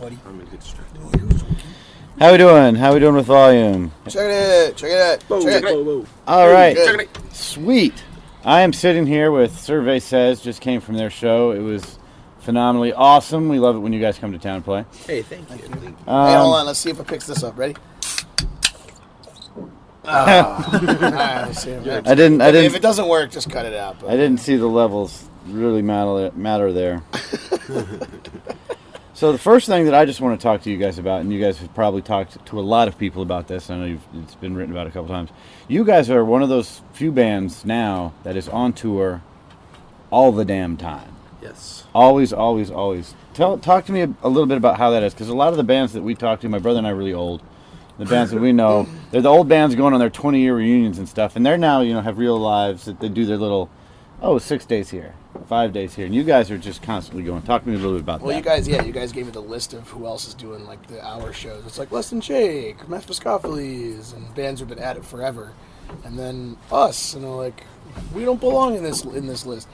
buddy. I'm gonna get distracted. How we doing? How we doing with volume? Check it. Whoa. All right. Good. Sweet. I am sitting here with Survey Says, just came from their show. It was phenomenally awesome. We love it when you guys come to town and play. Hey, thank you. Hey, hold on. Let's see if it picks this up. Ready? Let's see if I didn't. If it doesn't work, just cut it out. But. I didn't see the levels really matter there. So the first thing that I just want to talk to you guys about, and you guys have probably talked to a lot of people about this. I know it's been written about a couple times. You guys are one of those few bands now that is on tour all the damn time. Yes. Always. Talk to me a little bit about how that is, because a lot of the bands that we talk to, my brother and I are really old. The bands that we know, they're the old bands going on their 20-year reunions and stuff, and they're now, have real lives that they do their little, 6 days here, 5 days here, and you guys are just constantly going. Talk to me a little bit about that. Well, you guys gave me the list of who else is doing like the hour shows. It's like Less Than Shake, Mephistopheles, and bands who've been at it forever, and then us, and they're like, we don't belong in this list.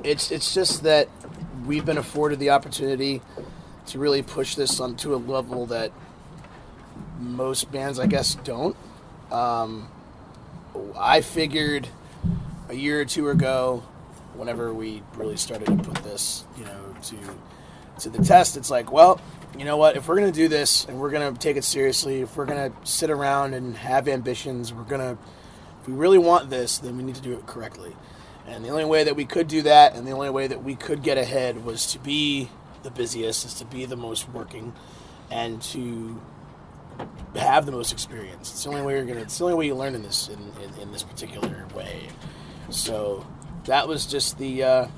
It's just that we've been afforded the opportunity to really push this to a level that most bands, I guess, don't. I figured a year or two ago, whenever we really started to put this, to the test, it's like, well, you know what? If we're gonna do this and we're gonna take it seriously, if we're gonna sit around and have ambitions, if we really want this, then we need to do it correctly. And the only way that we could do that, and the only way that we could get ahead, was to be the busiest, is to be the most working, and to have the most experience. It's the only way it's the only way you learn in this in this particular way. So that was just the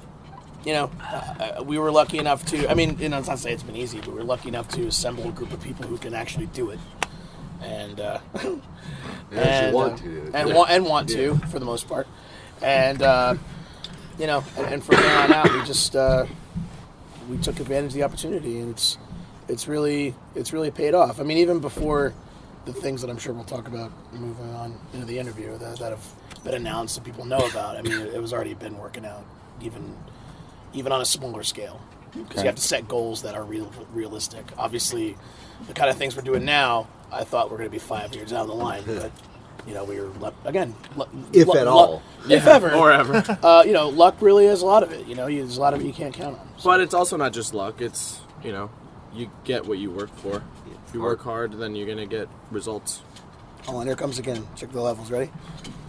we were lucky enough to. I mean, it's not to say it's been easy, but we were lucky enough to assemble a group of people who can actually do it, and want to for the most part, and and from there on out, we just. We took advantage of the opportunity, and it's really paid off. I mean, even before the things that I'm sure we'll talk about moving on into the interview that have been announced and people know about. I mean, it was already been working out, even on a smaller scale, because you have to set goals that are realistic. Obviously, the kind of things we're doing now, I thought were going to be 5 years down the line, but. We were if at all, if ever, or ever. Luck really is a lot of it. There's a lot of it you can't count on. So. But it's also not just luck. It's you get what you work for. If you work hard, then you're gonna get results. Oh, and here comes again. Check the levels. Ready?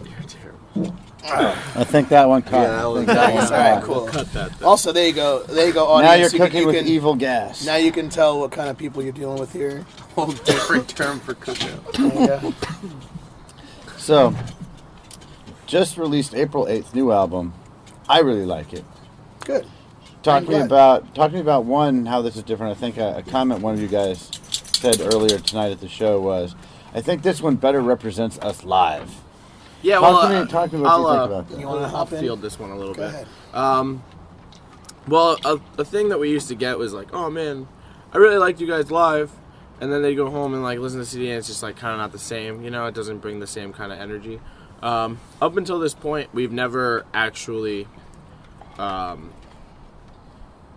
You're terrible. I think that one caught. Yeah, all right, cool. Cut that. Then. Also, there you go. Audience. Now you're cooking with evil gas. Now you can tell what kind of people you're dealing with here. Whole different term for cooking. Yeah. So, just released April 8th, new album. I really like it. Good. Talk to me about one, how this is different. I think a comment one of you guys said earlier tonight at the show was, I think this one better represents us live. Yeah, talk to me what you think about that. You want to hop in? Field this one a little Go bit. Ahead. A thing that we used to get was like, oh man, I really liked you guys live. And then they go home and listen to the CD, and it's just kind of not the same. It doesn't bring the same kind of energy. Up until this point, we've never actually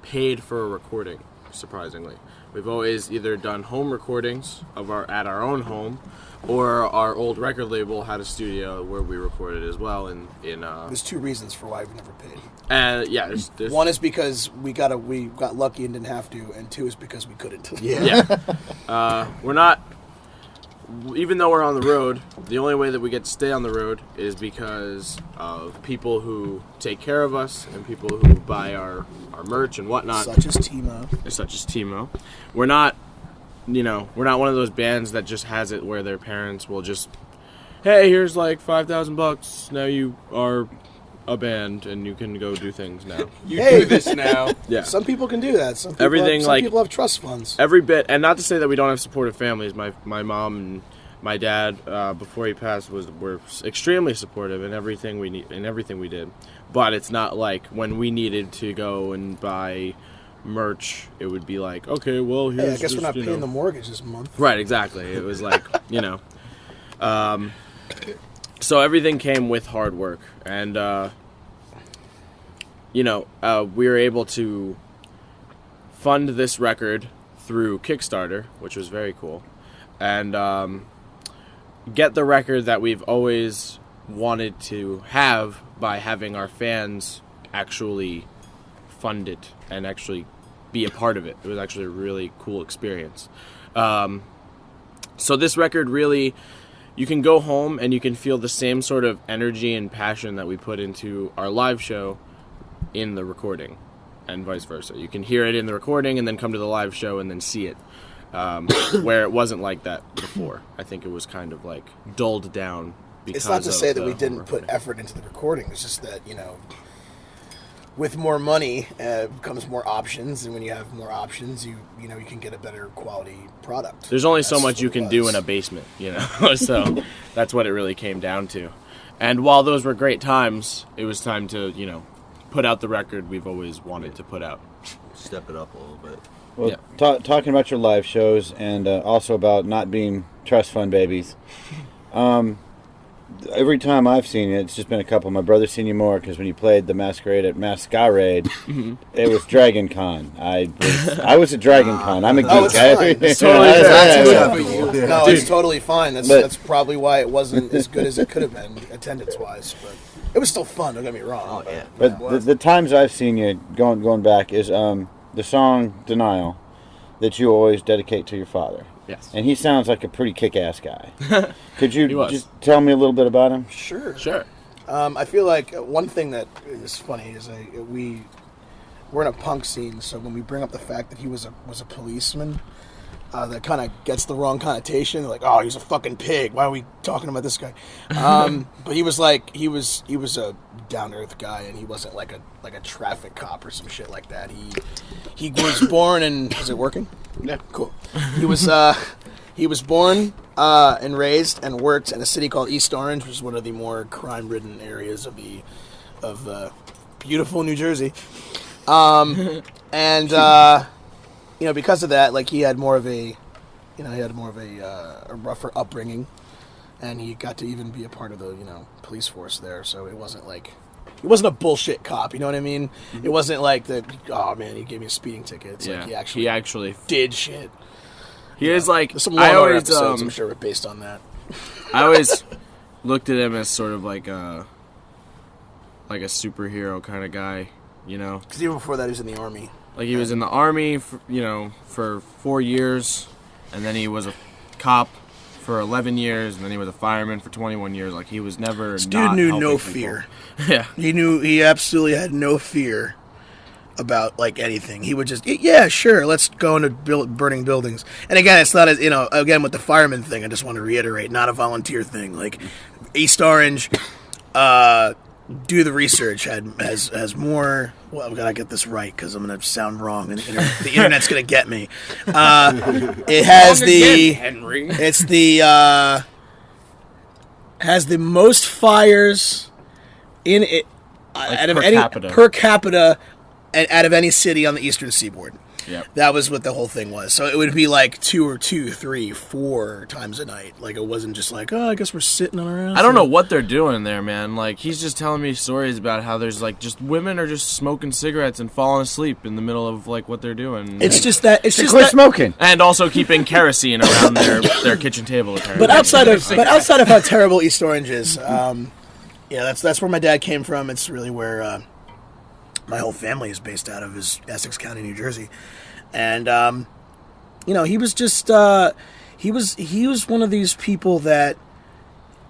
paid for a recording. Surprisingly, we've always either done home recordings at our own home, or our old record label had a studio where we recorded as well. There's two reasons for why we never paid. And yeah, there's one is because we got lucky and didn't have to, and two is because we couldn't. We're not. Even though we're on the road, the only way that we get to stay on the road is because of people who take care of us and people who buy our merch and whatnot. Such as Timo. We're not, we're not one of those bands that just has it where their parents will just, hey, here's $5,000. Now you are a band and you can go do things now. Do this now. Yeah. Some people can do that. Some people have trust funds. Every bit, and not to say that we don't have supportive families. My mom and my dad, before he passed, were extremely supportive in everything we did. But it's not like when we needed to go and buy merch, it would be like, okay, well, here's I guess we're not paying the mortgage this month. Right, exactly. It was like, so everything came with hard work, and we were able to fund this record through Kickstarter, which was very cool, and get the record that we've always wanted to have by having our fans actually fund it and actually be a part of it. It was actually a really cool experience. So this record really, you can go home and you can feel the same sort of energy and passion that we put into our live show in the recording, and vice versa. You can hear it in the recording and then come to the live show and then see it, where it wasn't like that before. I think it was kind of like dulled down. It's not to say that we didn't put effort into the recording. It's just that, you know, with more money comes more options, and when you have more options, you know you can get a better quality product. There's only so much you can do in a basement, you know. So that's what it really came down to. And while those were great times, it was time to, you know, put out the record we've always wanted to put out. Step it up a little bit. Well, Yeah. Talking about your live shows and also about not being trust fund babies. Every time I've seen you, it's just been a couple. My brother's seen you more because when you played the Masquerade at Masquerade, it was Dragon Con. I was at Dragon Con. I'm a geek. Oh, it's fine. It's totally fair. No, it's totally fine. That's probably why it wasn't as good as it could have been attendance-wise, but it was still fun. Don't get me wrong. Oh, yeah. But the times I've seen you going back is the song "Denial" that you always dedicate to your father. Yes. And he sounds like a pretty kick-ass guy. Could you He was. just tell me a little bit about him? Sure. Sure. I feel like one thing that is funny is we're in a punk scene, so when we bring up the fact that he was a policeman, that kind of gets the wrong connotation. Like, oh, he's a fucking pig. Why are we talking about this guy? But he was a down to earth guy, and he wasn't like a traffic cop or some shit like that. He was born in. Is it working? Yeah. Cool. He was born and raised and worked in a city called East Orange, which is one of the more crime-ridden areas of beautiful New Jersey. And you know, because of that, like he had more of a rougher upbringing, and he got to even be a part of the police force there. So it wasn't a bullshit cop. You know what I mean? It wasn't like oh man, he gave me a speeding ticket. It's like he actually did shit. He is like, there's some Law and episodes, I'm sure, were based on that. I always looked at him as sort of like a superhero kind of guy, you know? Because even before that, he was in the Army. Like, he was in the Army, for 4 years, and then he was a cop for 11 years, and then he was a fireman for 21 years. Like, he was never This not dude knew helping no people. fear. Yeah. He absolutely had no fear about, like, anything. He would just, yeah, sure, let's go into burning buildings. And again, it's not as, again, with the fireman thing, I just want to reiterate, not a volunteer thing. Like, East Orange, do the research, has more, well, I've got to get this right because I'm going to sound wrong, and the internet's going to get me. It has Henry. It's has the most fires in it out of any per capita and out of any city on the eastern seaboard. Yep. That was what the whole thing was. So it would be like 2, 3, 4 times a night. Like, it wasn't just like, oh, I guess we're sitting on our ass. I don't know what they're doing there, man. Like, he's just telling me stories about how there's, like, just women are just smoking cigarettes and falling asleep in the middle of, like, what they're doing. It's just that. It's just Quit that, smoking. And also keeping kerosene around their kitchen table, apparently. But outside of how terrible East Orange is, that's where my dad came from. It's really where my whole family is based out of, is Essex County, New Jersey. And he was just he was one of these people that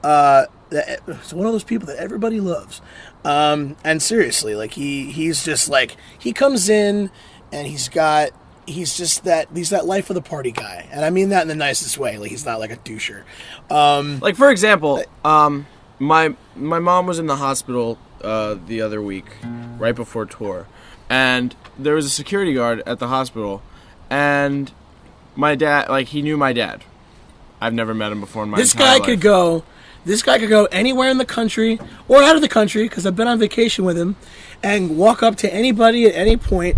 it's one of those people that everybody loves. And seriously, like he's just like, he comes in and he's that life of the party guy. And I mean that in the nicest way. Like, he's not like a doucher. Like, for example, my mom was in the hospital the other week, right before tour, and there was a security guard at the hospital, and my dad, like, he knew my dad. I've never met him before in my entire life. This guy could go anywhere in the country or out of the country, because I've been on vacation with him, and walk up to anybody at any point,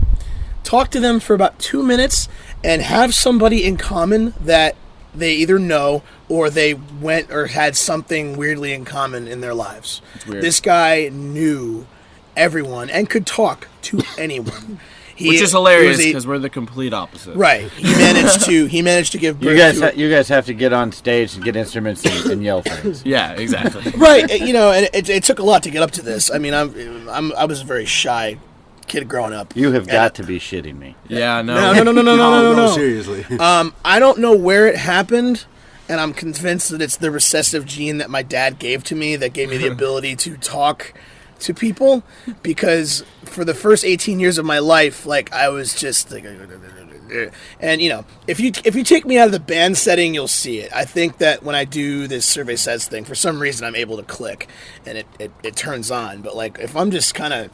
talk to them for about 2 minutes, and have somebody in common that they either know or they went or had something weirdly in common in their lives. It's weird. This guy knew everyone and could talk to anyone. Which is hilarious because we're the complete opposite. Right. He managed to give birth You guys have to get on stage and get instruments and yell things. Yeah, exactly. Right. And it took a lot to get up to this. I mean, I was a very shy kid growing up. You have got to be shitting me. Yeah, no. No. Seriously. I don't know where it happened, and I'm convinced that it's the recessive gene that my dad gave to me that gave me the ability to talk to people, because for the first 18 years of my life, like, I was just like, and if you take me out of the band setting, you'll see it. I think that when I do this Survey Says thing, for some reason I'm able to click and it turns on. But like, if I'm just kind of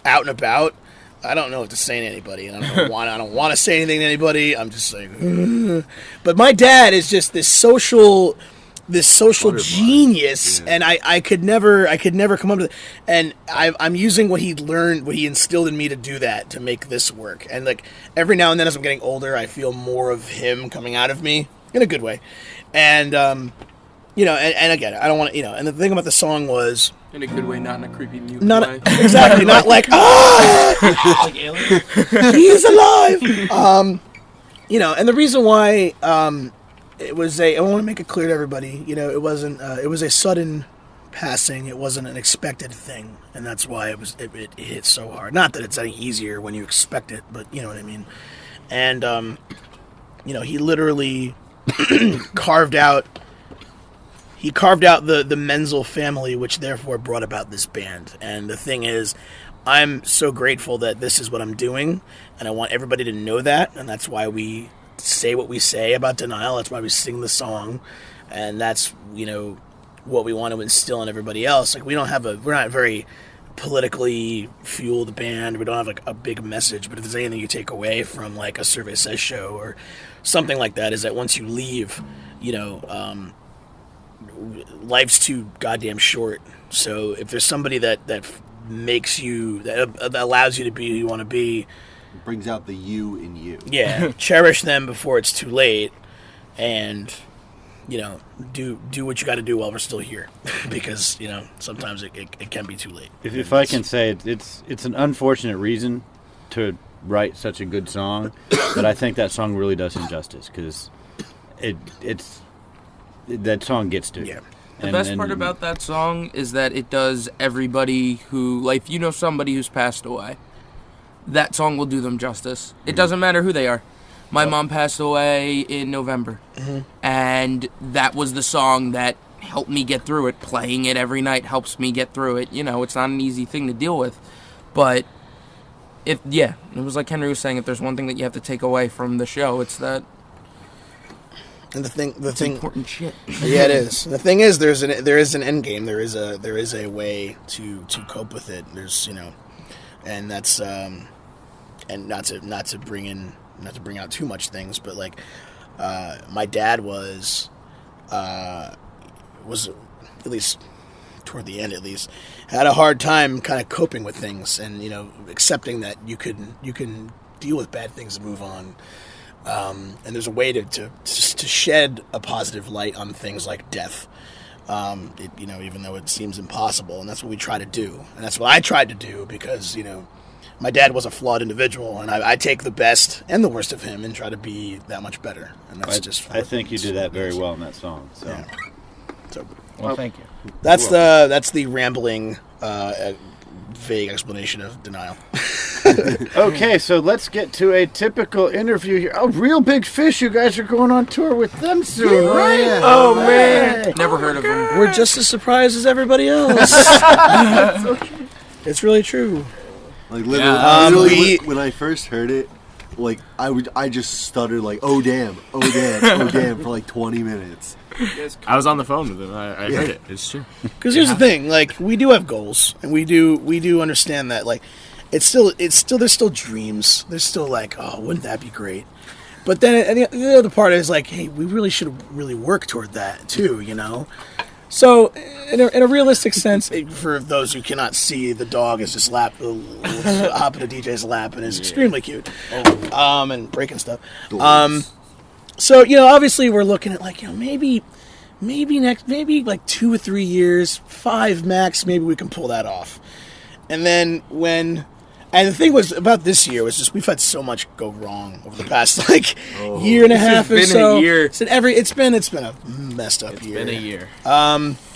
out and about, I don't know what to say to anybody, and I don't want to say anything to anybody. I'm just like, ugh. But my dad is just this social genius, and I could never come up with it. And I'm using what he learned, what he instilled in me to do that, to make this work. And like, every now and then as I'm getting older, I feel more of him coming out of me in a good way. And and again, I don't want to, and the thing about the song was, in a good way, not in a creepy mute way. Exactly, not like, like Alien. He's alive. And the reason why it was I want to make it clear to everybody, it wasn't it was a sudden passing. It wasn't an expected thing, and that's why it hit so hard. Not that it's any easier when you expect it, but you know what I mean. And he literally carved out the Menzel family, which therefore brought about this band. And the thing is, I'm so grateful that this is what I'm doing, and I want everybody to know that, and that's why we say what we say about Denial. That's why we sing the song, and that's what we want to instill in everybody else. Like, we're not a very politically fueled band. We don't have like a big message, but if there's anything you take away from like a Survey Says show or something like that, is that once you leave, life's too goddamn short. So if there's somebody that makes you, that allows you to be who you want to be, It brings out the you in you. yeah, cherish them before it's too late, and do what you got to do while we're still here, because sometimes it can be too late. If I can say it's an unfortunate reason to write such a good song, but I think that song really does him justice, because that song gets to you. Yeah. The best part about that song is that it does everybody who, like, somebody who's passed away, that song will do them justice. It doesn't matter who they are. My mom passed away in November, and that was the song that helped me get through it. Playing it every night helps me get through it. It's not an easy thing to deal with, but it was like Henry was saying, if there's one thing that you have to take away from the show, it's that. And the thing, important shit. Yeah, it is. The thing is, there is an end game. There is a way to cope with it. There's and that's and not to bring out too much things, but like my dad was at least toward the end, had a hard time kind of coping with things, and accepting that you can deal with bad things and move on. And there's a way to shed a positive light on things like death, even though it seems impossible. And that's what we try to do. And that's what I tried to do, because, my dad was a flawed individual, and I take the best and the worst of him and try to be that much better. And that's I think you do that very well in that song. So, yeah. Well, thank you. That's the rambling, vague explanation of Denial. Okay, so let's get to a typical interview here. Oh, Real Big Fish, you guys are going on tour with them soon, right? Yeah. Oh, man. Never heard of them. We're just as surprised as everybody else. It's really true. Like, literally, Yeah. when I first heard it, like, I just stuttered, like, oh damn, for like 20 minutes. I was on the phone with him. I heard it. It's true. Because here's the thing, like, we do have goals, and we do understand that, like, it's still there's still dreams. There's still like, oh, wouldn't that be great? But then the other part is like, hey, we really should really work toward that too, So in a realistic sense, for those who cannot see, the dog is just hopping the DJ's lap and is extremely cute, and breaking stuff. So obviously we're looking at like maybe like 2 or 3 years, 5 max, maybe we can pull that off. And then when And the thing was about this year was just we've had so much go wrong over the past like year and a half or been so. a year. It's been a messed up year. Been a year.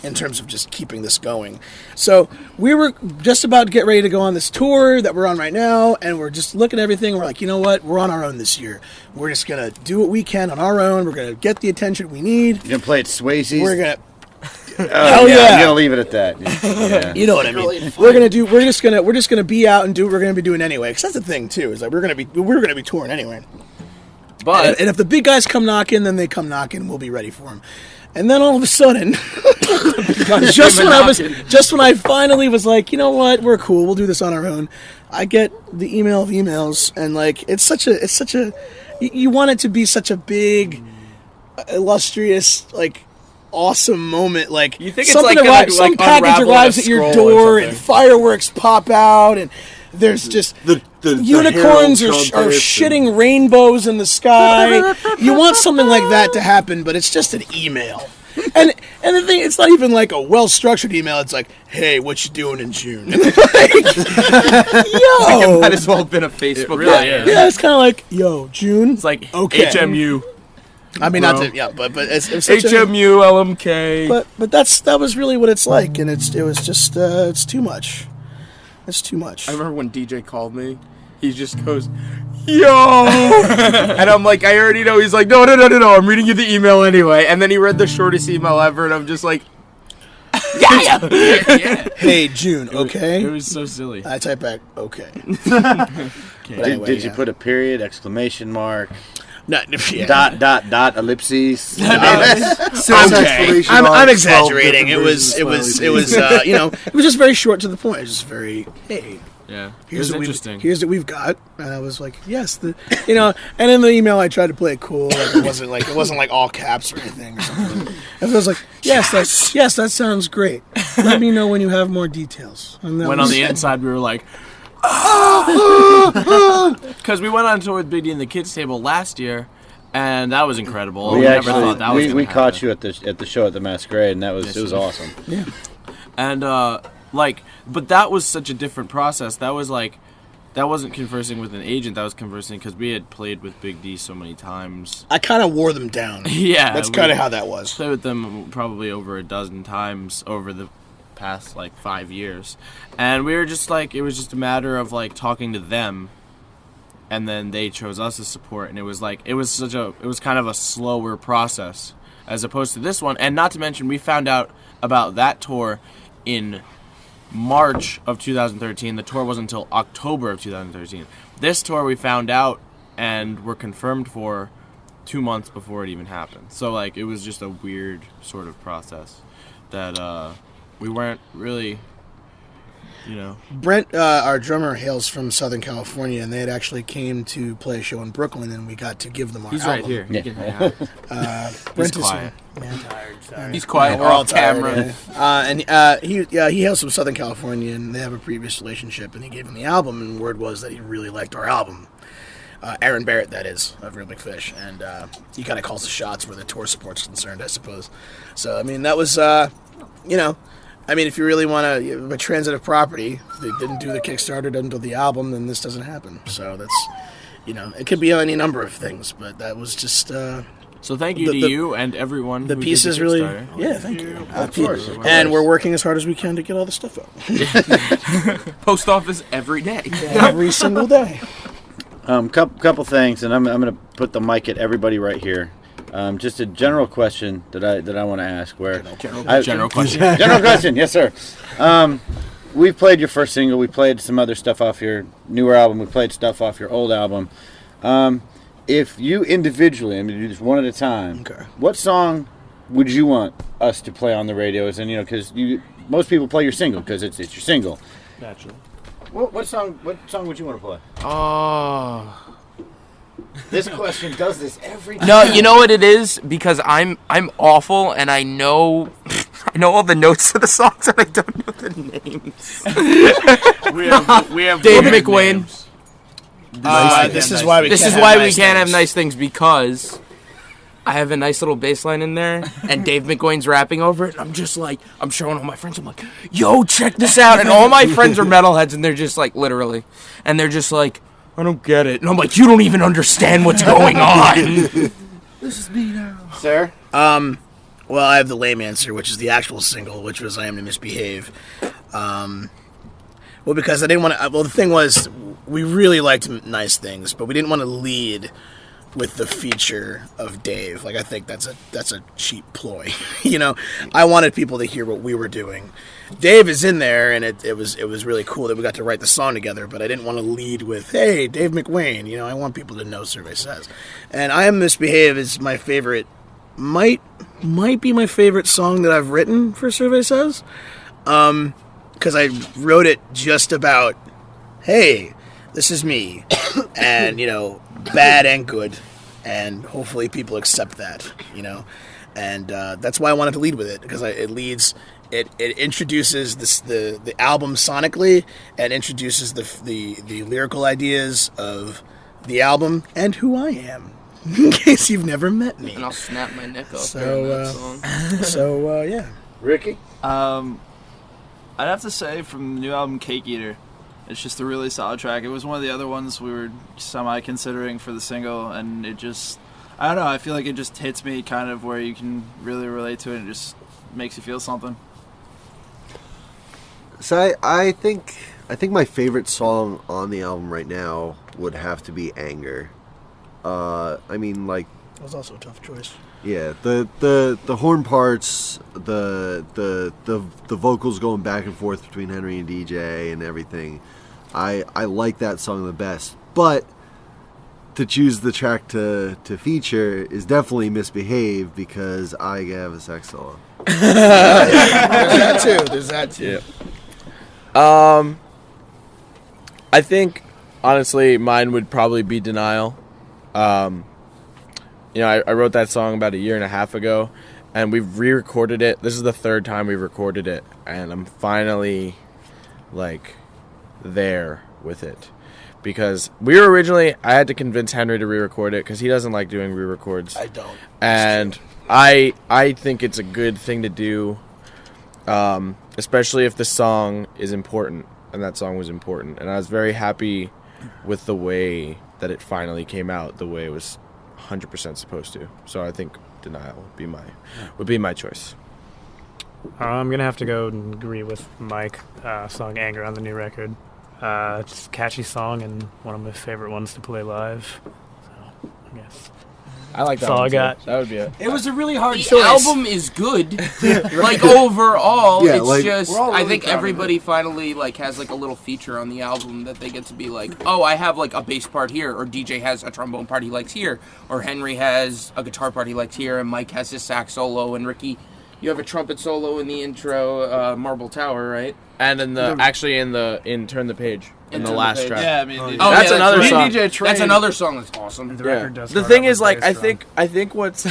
In terms of just keeping this going. So we were just about to get ready to go on this tour that we're on right now, and we're just looking at everything. We're like, you know what? We're on our own this year. We're just gonna do what we can on our own. We're gonna get the attention we need. You're gonna play at Swayze's. We're gonna. Hell yeah. You're gonna leave it at that. Yeah. You know what I mean? We're just gonna be out and do what we're gonna be doing anyway. Because that's the thing too, is like we're gonna be touring anyway. But And if the big guys come knocking, then they come knocking. We'll be ready for them. And then all of a sudden, just when I finally was like, you know what, we're cool. We'll do this on our own. I get the email of emails, and like it's such a you want it to be such a big, illustrious, like awesome moment. Like You think it's something like gonna, arrives, some like, package unravel arrives a at your scroll or door, and something. fireworks pop out, and there's just The unicorns are herald trumpets shitting rainbows in the sky. You want something like that to happen, but it's just an email. And the thing, it's not even like a well-structured email. It's like, hey, what you doing in June? Like, It yo. might as well have been a Facebook. really ad. is. Yeah, it's kind of like, yo, June? it's like Okay. HMU, I mean, bro. not to, yeah, but it's such a, HMU, LMK. but that was really what it's like, and it was just, it's too much. It's too much. I remember when DJ called me, he just goes, yo! And I'm like, I already know. He's like, no, I'm reading you the email anyway. And then he read the shortest email ever, and I'm just like, yeah. Hey, June, okay? It was so silly. I type back, okay. Did you put a period, exclamation mark, No, yeah. dot, ellipses? I'm exaggerating. It was you know, it was just very short to the point. It was just very, hey, Yeah. It here's was what interesting. here's what we've got, and I was like, yes, you know. And in the email, I tried to play it cool. Like it wasn't like all caps or anything or something. And I was like, yes, that sounds great. Let me know when you have more details. And that When was- on the inside, we were like, because we went on tour with Big D and the Kids Table last year, and that was incredible. We never thought that was we gonna caught happen. you at the show at the Masquerade, and it was awesome. Yeah. And but that was such a different process. That was like, that wasn't conversing with an agent. That was conversing because we had played with Big D so many times. I kind of wore them down. Yeah, That's kind of how that was. Played with them probably over a dozen times over the past like 5 years, and we were just like, it was just a matter of like talking to them, and then they chose us as support, and it was like, it was kind of a slower process as opposed to this one. And not to mention, we found out about that tour in March of 2013. The tour wasn't until October of 2013. This tour we found out and were confirmed for 2 months before it even happened. So like, it was just a weird sort of process that we weren't really, you know. Brent, our drummer, hails from Southern California, and they had actually came to play a show in Brooklyn, and we got to give them our He's album. right here. Yeah. He can hang out. Brent He's is quiet. he's quiet. We're We're all off camera. tired. He hails from Southern California, and they have a previous relationship, and he gave him the album, and word was that he really liked our album. Aaron Barrett, that is, of Real Big Fish, and he kind of calls the shots where the tour support's concerned, I suppose. So, I mean, that was, you know, I mean, if you really want a transitive property, if they didn't do the Kickstarter, doesn't do the album, then this doesn't happen. So that's, you know, it could be any number of things, but that was just... So thank you to you and everyone. The who piece did is really... Kickstarter. Yeah, thank you. Of course. And we're working as hard as we can to get all the stuff out. Post office every day. Every single day. Couple things, and I'm gonna put the mic at everybody right here. Just a general question that I want to ask. General question. General question, yes, sir. We've played your first single. We played some other stuff off your newer album. We played stuff off your old album. If you individually, I mean, do this one at a time. Okay. What song would you want us to play on the radios? And because most people play your single because it's your single. Naturally. What song would you want to play? Oh. This question does this every time. No, you know what it is? Because I'm awful, and I know all the notes of the songs, and I don't know the names. We have Dave good McWayne. names. This is why we This can't is have why we nice can't have things. nice things, because I have a nice little bass line in there, and Dave McWane's rapping over it, and I'm just like, I'm showing all my friends, I'm like, yo, check this out, and all my friends are metalheads, and they're just like, literally, and they're just like, I don't get it, and I'm like, you don't even understand what's going on. This is me now. Sir? Well, I have the lame answer, which is the actual single, which was I Am to Misbehave. Well, because I didn't want to... Well, the thing was, we really liked Nice Things, but we didn't want to lead with the feature of Dave. Like, I think that's a cheap ploy. You know? I wanted people to hear what we were doing. Dave is in there, and it was really cool that we got to write the song together, but I didn't want to lead with, hey, Dave McWane. You know, I want people to know Survey Says. And I Am Misbehave is my favorite... Might be my favorite song that I've written for Survey Says. Because I wrote it just about, hey, this is me, and, you know, bad and good, and hopefully people accept that, you know, and that's why I wanted to lead with it, because it introduces the album sonically, and introduces the lyrical ideas of the album, and who I am, in case you've never met me. And I'll snap my neck off during that song. So, yeah. Ricky? I'd have to say from the new album Cake Eater, it's just a really solid track. It was one of the other ones we were semi-considering for the single, and it just, I don't know, I feel like it just hits me kind of where you can really relate to it, and it just makes you feel something. So I think my favorite song on the album right now would have to be Anger. I mean, like... That was also a tough choice. Yeah, the horn parts, the vocals going back and forth between Henry and DJ and everything. I like that song the best. But to choose the track to feature is definitely Misbehave, because I have a sax solo. There's that too. Yeah. I think honestly mine would probably be Denial. You know, I wrote that song about a year and a half ago, and we've re-recorded it. This is the third time we've recorded it, and I'm finally, like, there with it. Because we were originally, I had to convince Henry to re-record it, because he doesn't like doing re-records. I don't. And I think it's a good thing to do, especially if the song is important, and that song was important. And I was very happy with the way that it finally came out, the way it was 100% supposed to. So I think Denial would be my choice. I'm gonna have to go and agree with Mike. Song Anger on the new record. Just a catchy song and one of my favorite ones to play live. So I guess I like that. That's all I too. got. That would be it. It was a really hard The choice. album is good. Like, overall, Yeah, it's like, just, we're all I really think proud of everybody finally, like, has, like, a little feature on the album that they get to be like, oh, I have, like, a bass part here, or DJ has a trombone part he likes here, or Henry has a guitar part he likes here, and Mike has his sax solo, and Ricky, you have a trumpet solo in the intro, Marble Tower, right? And in Turn the Page. In the Turn the last Page. track. Yeah, I mean, Oh, That's yeah, another right. song. That's another song that's awesome. the record does. The start thing off is, with like, bass drum. I think what's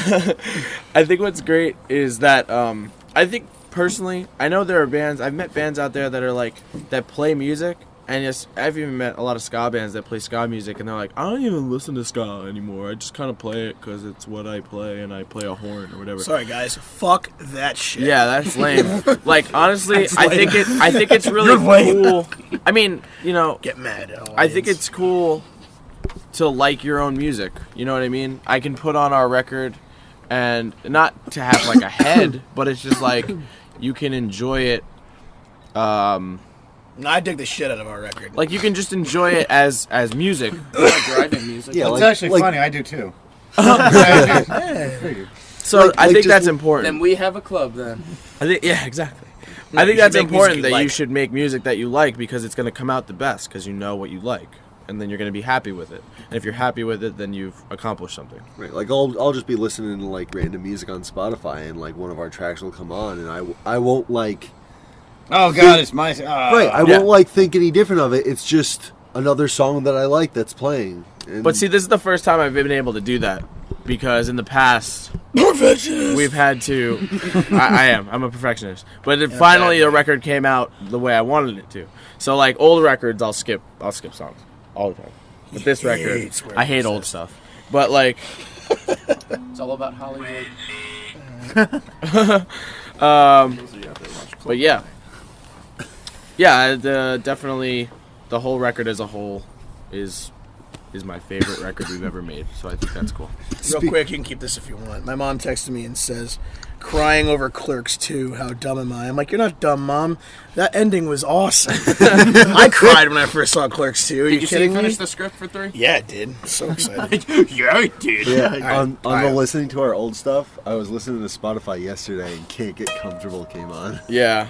I think what's great is that I think personally, I know there are bands. I've met bands out there that are like that play music, and I've even met a lot of ska bands that play ska music, and they're like, I don't even listen to ska anymore. I just kind of play it because it's what I play, and I play a horn or whatever. Sorry, guys. Fuck that shit. Yeah, that's lame. Like, honestly, That's I think it's really cool. I mean, you know, Get mad. I think it's cool to like your own music. You know what I mean? I can put on our record, and not to have like a head, but it's just like you can enjoy it. No, I dig the shit out of our record. Like, you can just enjoy it as music. Like driving music. Yeah, It's like, actually like, funny. I do too. So I think just- that's important. Then we have a club, then. I think, yeah, exactly. No, I think you that's should make music important you that you like. should make music that you like, because it's going to come out the best because you know what you like, and then you're going to be happy with it. And if you're happy with it, then you've accomplished something. right, like I'll just be listening to like random music on Spotify, and like one of our tracks will come on, and I won't like. Oh God, it's my. Right, I Yeah. won't like think any different of it. It's just another song that I like that's playing. And But see, this is the first time I've been able to do that, because in the past we've had to. I'm a perfectionist, but finally the record came out the way I wanted it to. So like old records, I'll skip songs all the time. But this record, I hate old stuff. But like, It's all about Hollywood. But yeah, definitely the whole record as a whole is my favorite record we've ever made. So I think that's cool. Real quick, you can keep this if you want. My mom texted me and says, crying over Clerks 2, how dumb am I? I'm like, you're not dumb, Mom. That ending was awesome. I cried when I first saw Clerks 2. Are you kidding me? Finish the script for 3? Yeah, it did. So excited. Yeah, I did. Yeah, on the listening to our old stuff, I was listening to Spotify yesterday and Can't Get Comfortable came on. Yeah.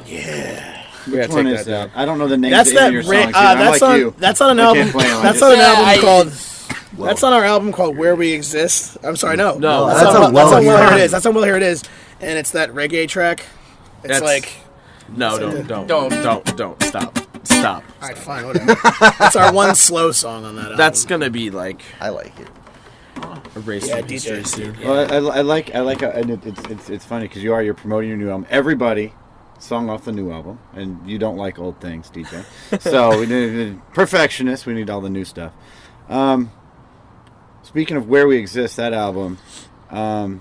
Which one is that? I don't know the names That's of any that. of your songs. That's I'm like on. you. That's on an I album. can't play 'em. That's on an album called. That's on our album called Where We Exist. I'm sorry, no. that's on on Well Here Here It Is. That's on Well Here It Is, and it's that reggae track. It's That's- like. No, don't. Stop. All right, fine, whatever. That's our one slow song on that album. That's gonna be like I like it. a race Yeah, to history DJ. soon. Well, I like, and it's funny because you're promoting your new album. Everybody song off the new album, and you don't like old things, DJ. So we need perfectionists. We need all the new stuff. Speaking of Where We Exist, that album, the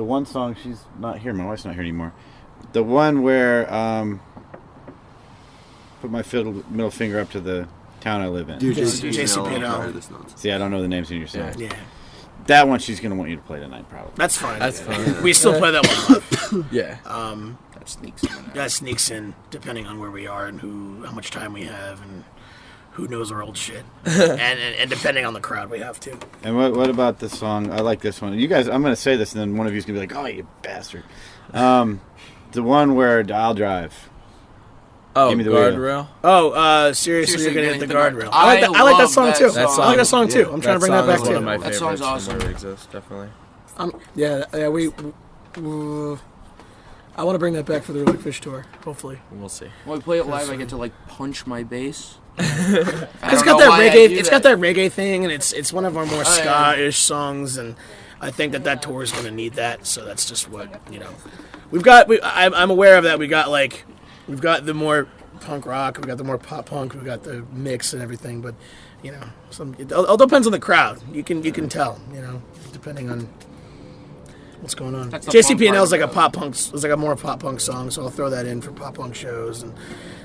one song, she's not here. My wife's not here anymore. The one where put my middle finger up to the town I live in. JCPNL. See, I don't know the names in your songs. Yeah, That one she's gonna want you to play tonight, probably. that's fine. That's fine. We still play that one live. Yeah. That sneaks in. That sneaks in depending on where we are and how much time we have, and who knows our old shit, and depending on the crowd we have too. And what about this song? I like this one. You guys, I'm gonna say this, and then one of you's gonna be like, "Oh, you bastard!" The one where I'll drive. Oh, Give me the guardrail. Oh, seriously, you're gonna hit the guardrail. I I like that love song that too. song. I like that song too. I'm trying to bring that back One of too. my That favorites song's from awesome. Where We Exist, definitely. Yeah, we I want to bring that back for the Relic Fish tour. Hopefully, We'll see. When we play it live, I get to like punch my bass. it's got that reggae. It's got that reggae thing, and it's one of our more ska-ish songs, and I think that tour is going to need that. So that's just what we've got. I'm aware of that. We've got the more punk rock. We've got the more pop punk. We've got the mix and everything. But it all depends on the crowd. You can tell. Depending on what's going on. That's the fun JCPNL part is like a about it. pop punk. It's like a more pop punk song, so I'll throw that in for pop punk shows, and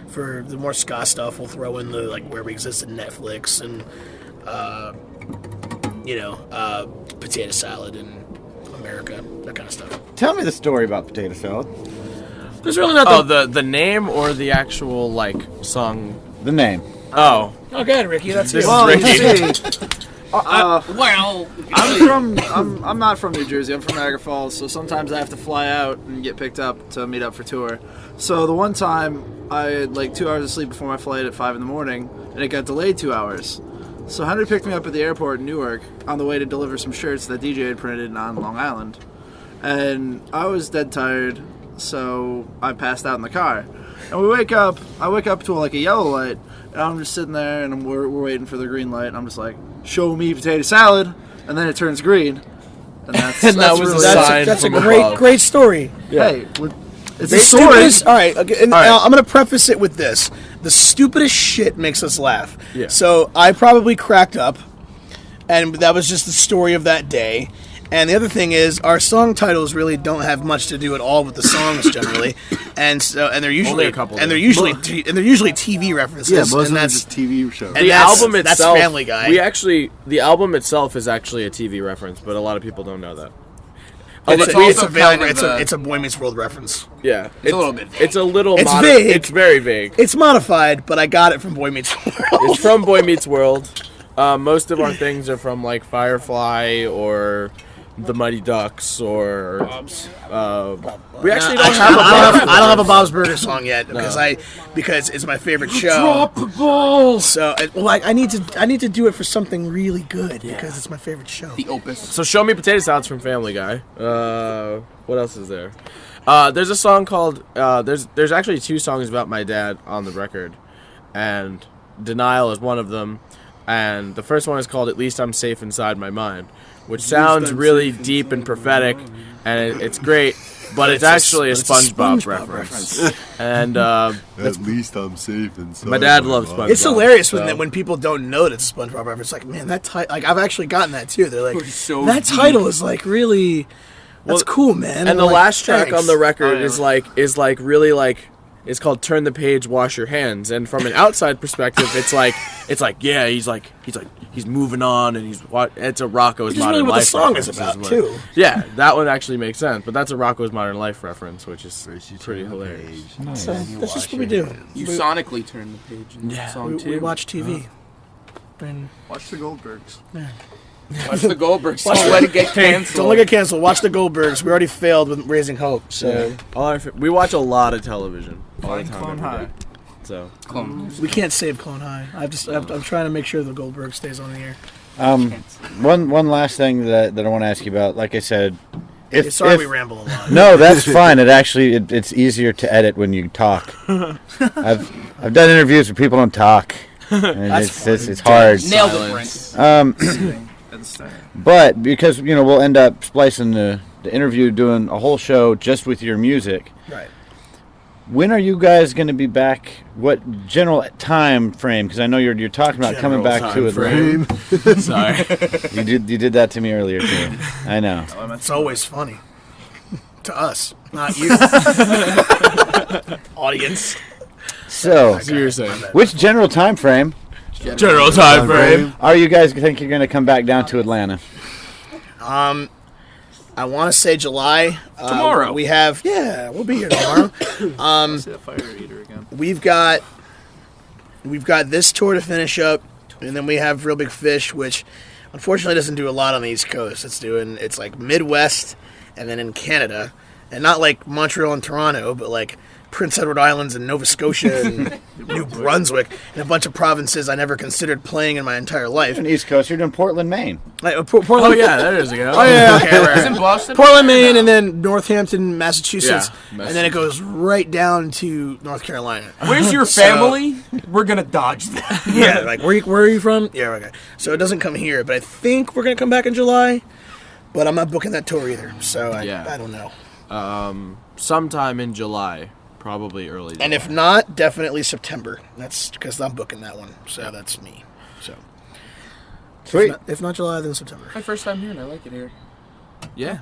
for the more ska stuff, we'll throw in the like Where We Exist and Netflix and Potato Salad and America, that kind of stuff. Tell me the story about Potato Salad. There's really not The name or the actual song? The name. Oh, Oh, go ahead, Ricky. That's This you. is Ricky. Well, I'm not from New Jersey. I'm from Niagara Falls, so sometimes I have to fly out and get picked up to meet up for tour. So the one time I had like 2 hours of sleep before my flight at 5 in the morning, and it got delayed 2 hours. So Henry picked me up at the airport in Newark on the way to deliver some shirts that DJ had printed on Long Island, and I was dead tired, so I passed out in the car. And I wake up to a yellow light, and I'm just sitting there, and we're waiting for the green light, and I'm just like, show me potato salad, and then it turns green, and that's And that was really a sign That's a from great, above. great story. Hey, it's The a story. stupidest. All right, okay, and All right. I'm going to preface it with this: the stupidest shit makes us laugh. Yeah. So I probably cracked up, and that was just the story of that day. And the other thing is, our song titles really don't have much to do at all with the songs generally, and they're usually a couple and do. they're usually TV references. Yeah, most and of them are that's just TV shows. and The that's- album that's itself. Family Guy. The album itself is actually a TV reference, but a lot of people don't know that. It's also a Family kind Guy. of It's a Boy Meets World reference. Yeah, It's a little bit vague. It's a little. It's vague. It's very vague. It's modified, but I got it from Boy Meets World. It's from Boy Meets World. Most of our things are from Firefly or the Mighty Ducks or we actually don't have a Bob's. I don't have a Bob's Burger song yet because it's my favorite show. Drop the ball. So I need to do it for something really good because it's my favorite show. the opus. So show me potato salads from Family Guy. What else is there? There's a song called there's actually 2 songs about my dad on the record, and Denial is one of them. And the first one is called At Least I'm Safe Inside My Mind, which sounds really deep and prophetic, and it's great. but it's actually a SpongeBob SpongeBob reference. And At least I'm safe inside. my dad loves SpongeBob. It's hilarious so. when people don't know that it's a SpongeBob reference. Like, man, that title. Like, I've actually gotten that too. They're like, We're so that deep. title is like really. That's Well, cool, man. And the like, last track thanks. on the record Oh, yeah. is like really like it's called "Turn the Page, Wash Your Hands." And from an outside perspective, it's like yeah, he's moving on and it's a Rocco's Which is Modern really what the Life song is reference about what- too. Yeah, that one actually makes sense, but that's a Rocco's Modern Life reference, which is pretty hilarious. So that's just what we do. You sonically turn the page in that song too. We watch TV. And Watch the Goldbergs. Watch the Goldbergs. Don't let it get canceled. don't let it get canceled. Watch the Goldbergs. We already failed with Raising Hope. So We watch a lot of television all the Find time, Clone every High. day. So we can't save Clone High. I'm trying to make sure the Goldberg stays on the air. One last thing that I want to ask you about. Like I said, Sorry we ramble a lot. No, that's fine. It's easier to edit when you talk. I've done interviews where people don't talk. And it's hard. Nailed it, Brent. But because we'll end up splicing the interview, doing a whole show just with your music. Right. When are you guys going to be back? What general time frame? Because I know you're talking about coming back to it. sorry. You did that to me earlier too. I know. It's always funny to us, not you, audience. So You're saying which general time frame general time frame. are you guys think you're going to come back down to Atlanta? I want to say July. Tomorrow. We'll be here tomorrow. See that fire eater again. We've got this tour to finish up, and then we have Real Big Fish, which unfortunately doesn't do a lot on the East Coast. It's like Midwest, and then in Canada, and not like Montreal and Toronto, but like Prince Edward Islands and Nova Scotia and New Brunswick, and a bunch of provinces I never considered playing in my entire life. You're in East Coast. You're doing Portland, Maine. Like, Portland, Oh yeah, there is a go. Oh yeah, okay, right. It's in Boston. Portland, Maine, and then Northampton, Massachusetts, Yeah, and then it goes right down to North Carolina. Where's your family? We're gonna dodge that. Yeah, like where are you from? Yeah, okay. So it doesn't come here, but I think we're gonna come back in July. But I'm not booking that tour either, so I don't know. Sometime in July, probably early. And if not, definitely September. That's because I'm booking that one, so that's me. So Sweet. if not July, then September. My first time here, and I like it here. yeah.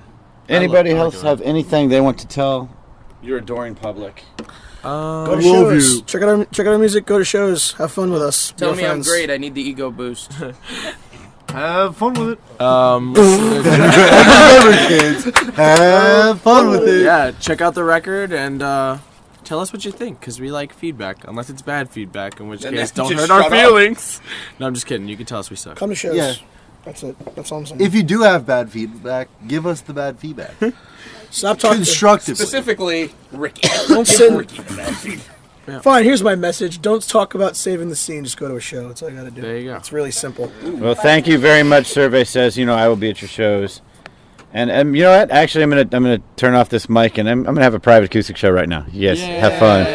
Anybody I like else it. have anything they want to tell your adoring public? Go to love shows. you. Check out our music. Go to shows. Have fun with us. Tell Be me our I'm friends. great. I need the ego boost. Have fun with it. Yeah, Kids, have fun with it. check out the record and tell us what you think, because we like feedback, unless it's bad feedback, in which Then case just don't hurt shut our up. feelings. No, I'm just kidding. You can tell us we suck. Come to shows. Yeah. That's it. That's all I'm saying. If you do have bad feedback, give us the bad feedback. Stop talking. Constructively. Specifically, Ricky. Don't sit. Yeah. Fine. Here's my message. Don't talk about saving the scene. Just go to a show. That's all you got to do. There you go. It's really simple. Well, thank you very much. Survey says, I will be at your shows. And you know what? Actually, I'm gonna turn off this mic and I'm gonna have a private acoustic show right now. Yes, have fun.